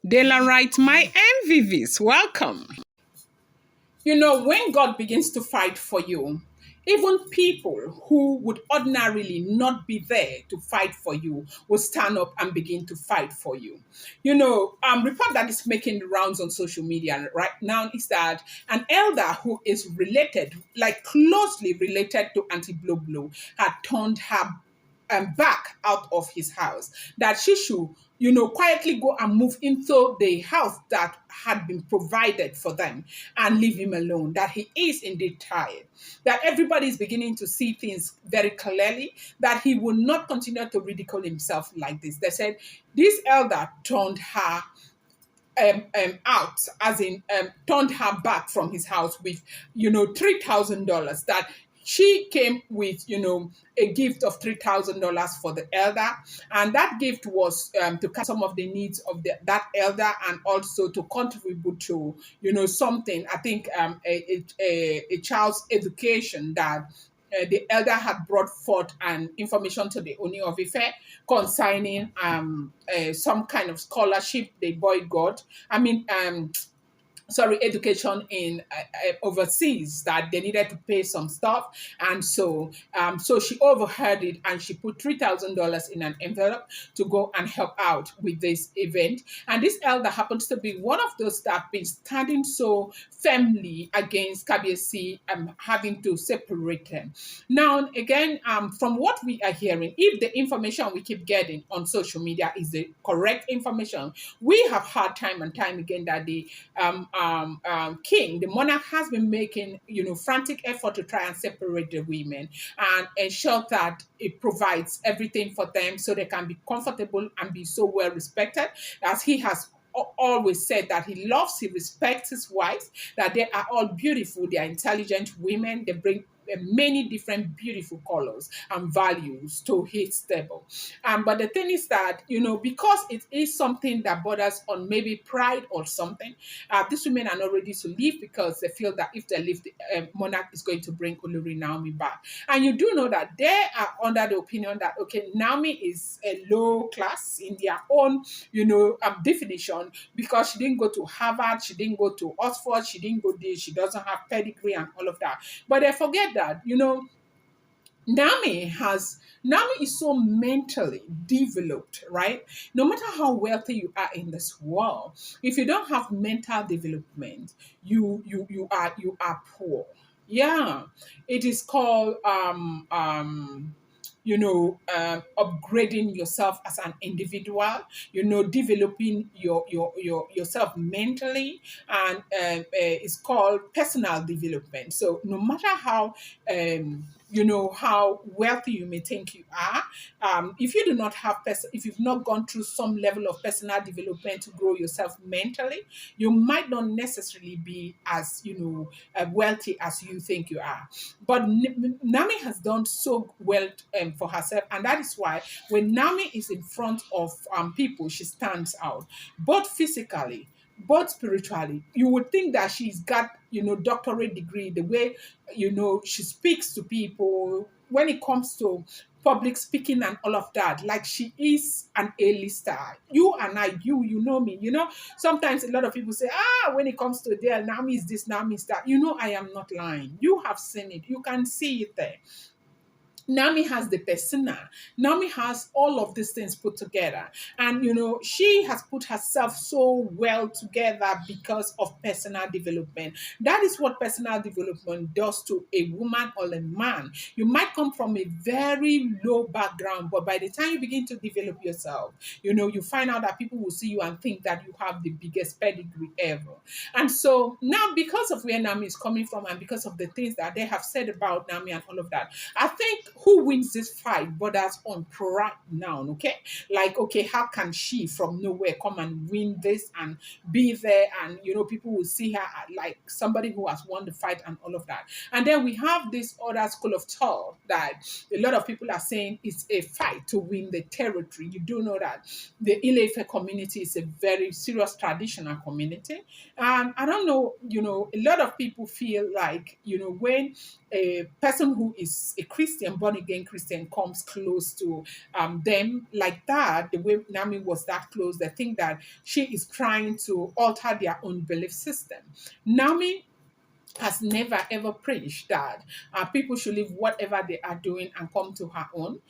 Daylight, my MVVs, welcome. When God begins to fight for you, even people who would ordinarily not be there to fight for you will stand up and begin to fight for you. Report that is making the rounds on social media right now is that an elder who is related, like closely related to Aunty Blublo, had turned her back out of his house, that she should, quietly go and move into the house that had been provided for them and leave him alone, that he is indeed tired, that everybody is beginning to see things very clearly, that he will not continue to ridicule himself like this. They said this elder turned her out, as in turned her back from his house with, $3,000. That she came with, a gift of $3,000 for the elder, and that gift was to cover some of the needs of that elder, and also to contribute to, something. I think a child's education that the elder had brought forth an information to the Ooni of Ife concerning some kind of scholarship the boy got. I mean, education in overseas, that they needed to pay some stuff, and so she overheard it, and she put $3,000 in an envelope to go and help out with this event. And this elder happens to be one of those that have been standing so firmly against KBC having to separate them. Now again, from what we are hearing, if the information we keep getting on social media is the correct information, we have heard time and time again that the king, the monarch, has been making, frantic effort to try and separate the women and ensure that it provides everything for them so they can be comfortable and be so well respected, as he has always said that he respects his wives, that they are all beautiful, they are intelligent women, they bring many different beautiful colors and values to his table. But the thing is that, because it is something that borders on maybe pride or something, these women are not ready to leave because they feel that if they leave, the monarch is going to bring Olori Naomi back. And you do know that they are under the opinion that, okay, Naomi is a low class in their own, definition, because she didn't go to Harvard, she didn't go to Oxford, she didn't go there, she doesn't have pedigree and all of that. But they forget that, Naomi is so mentally developed, right? No matter how wealthy you are in this world, if you don't have mental development, you are poor. Yeah, it is called upgrading yourself as an individual, developing yourself mentally, and it's called personal development. So no matter how how wealthy you may think you are, if you do not have if you've not gone through some level of personal development to grow yourself mentally, you might not necessarily be as wealthy as you think you are. But Nami has done so well for herself, and that is why when Nami is in front of people, she stands out, both physically, both spiritually. You would think that she's got doctorate degree, the way she speaks to people when it comes to public speaking and all of that, like she is an A-lister. You and I, you know me, sometimes a lot of people say, when it comes to there, Nami is this, Nami is that. I am not lying. You have seen it, you can see it there. Nami has the persona. Nami has all of these things put together. And, she has put herself so well together because of personal development. That is what personal development does to a woman or a man. You might come from a very low background, but by the time you begin to develop yourself, you find out that people will see you and think that you have the biggest pedigree ever. And so now, because of where Nami is coming from and because of the things that they have said about Nami and all of that, I think who wins this fight borders on pride now, okay? Like, okay, how can she from nowhere come and win this and be there, and people will see her like somebody who has won the fight and all of that. And then we have this other school of thought that a lot of people are saying it's a fight to win the territory. You do know that the Ile-Ife community is a very serious traditional community, and I don't know, a lot of people feel like, when a person who is a Christian born born again Christian comes close to them like that, the way Naomi was that close, they think that she is trying to alter their own belief system. Naomi has never ever preached that people should leave whatever they are doing and come to her own.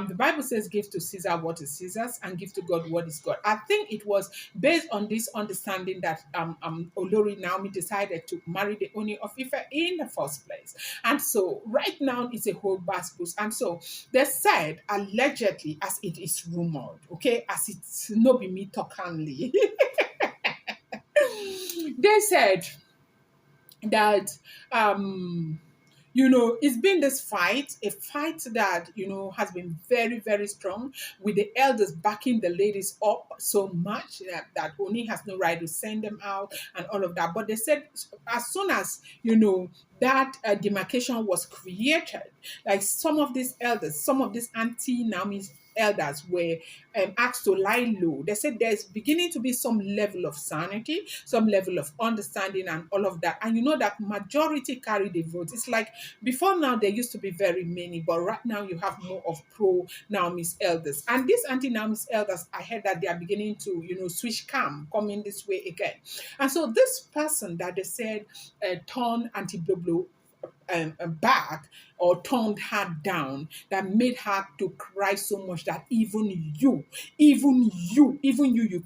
The Bible says, "Give to Caesar what is Caesar's, and give to God what is God." I think it was based on this understanding that Olori Naomi decided to marry the Ooni of Ife in the first place. And so, right now, it's a whole basket. And so, they said allegedly, as it is rumored, okay, as it's no be me talk only, they said that it's been this fight, a fight that has been very, very strong, with the elders backing the ladies up so much that Oni has no right to send them out and all of that. But they said as soon as that demarcation was created, like some of these elders, some of these anti Naomi's elders were asked to lie low. They said there's beginning to be some level of sanity, some level of understanding, and all of that. And you know that majority carry the vote. It's like before now there used to be very many, but right now you have more of pro Naomi's elders. And these anti Naomi's elders, I heard that they are beginning to switch cam, coming this way again. And so this person that they said turned Aunty Blublo back or toned her down, that made her to cry so much that even you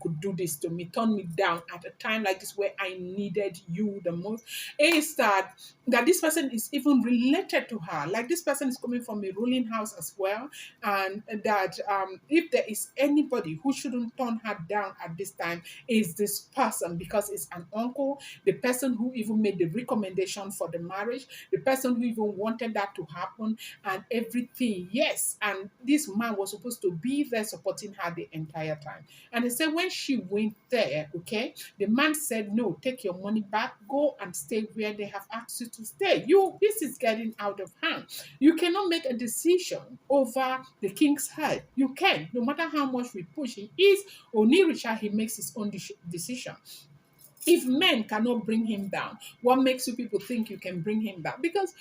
could do this to me, turn me down at a time like this where I needed you the most, is that this person is even related to her, like this person is coming from a ruling house as well, and that if there is anybody who shouldn't turn her down at this time, is this person, because it's an uncle, the person who even made the recommendation for the marriage, the person who even wanted that to happen and everything. Yes, and this man was supposed to be there supporting her the entire time. And they said when she went there, okay, the man said, "No, take your money back, go and stay where they have asked you to stay. This is getting out of hand. You cannot make a decision over the king's head. You can, no matter how much we push. He is Oniricha, he makes his own decision. If men cannot bring him down, what makes you people think you can bring him down?" Because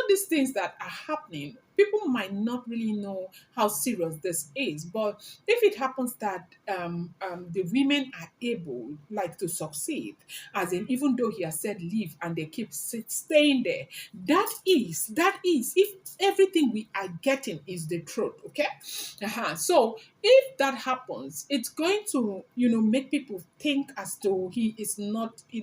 these things that are happening, people might not really know how serious this is. But if it happens that the women are able, like, to succeed, as in, even though he has said leave and they keep staying there, that is if everything we are getting is the truth, okay? So if that happens, it's going to make people think as though he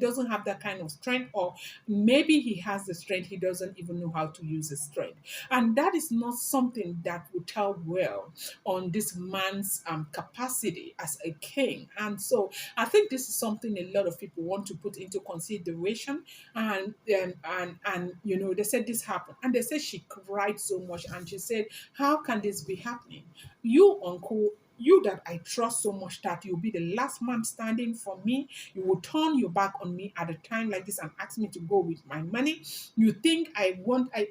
doesn't have that kind of strength, or maybe he has the strength, he doesn't even know how to use the strength. And that is not something that would tell well on this man's capacity as a king. And so I think this is something a lot of people want to put into consideration. And they said this happened, and they said she cried so much, and she said, "How can this be happening? You, uncle, you that I trust so much, that you'll be the last man standing for me. You will turn your back on me at a time like this and ask me to go with my money. You think I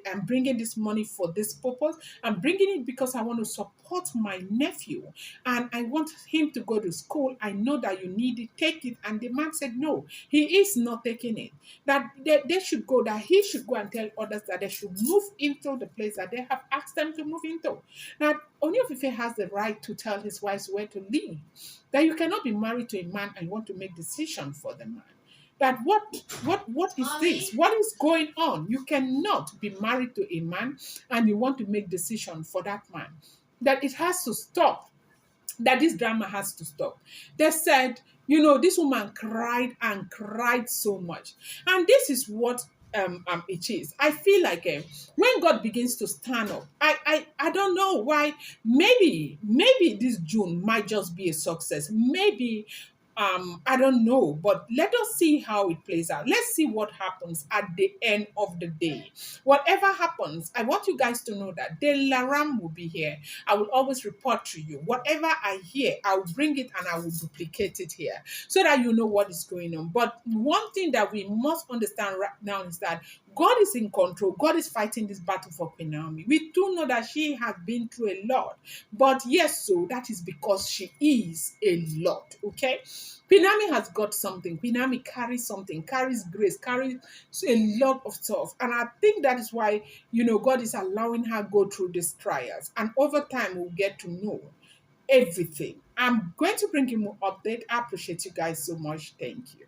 am bringing this money for this purpose? I'm bringing it because I want to support my nephew and I want him to go to school. I know that you need it, take it." And the man said, "No, he is not taking it. That they should go, that he should go and tell others that they should move into the place that they have asked them to move into." Now, Ooni of Ife has the right to tell his wives where to live. That you cannot be married to a man and want to make decisions for the man. That what is this? What is going on? You cannot be married to a man and you want to make decisions for that man. That it has to stop, that this drama has to stop. They said, this woman cried and cried so much. And this is what it is. I feel like when God begins to stand up, I don't know why. Maybe this June might just be a success. Maybe I don't know, but let us see how it plays out. Let's see what happens at the end of the day. Whatever happens, I want you guys to know that the Laram will be here. I will always report to you. Whatever I hear, I will bring it and I will duplicate it here so that you know what is going on. But one thing that we must understand right now is that God is in control. God is fighting this battle for Queen Naomi. We do know that she has been through a lot. But yes, so that is because she is a lot, okay? Pinami has got something. Pinami carries something, carries grace, carries a lot of stuff. And I think that is why, God is allowing her go through these trials. And over time, we'll get to know everything. I'm going to bring you more update. I appreciate you guys so much. Thank you.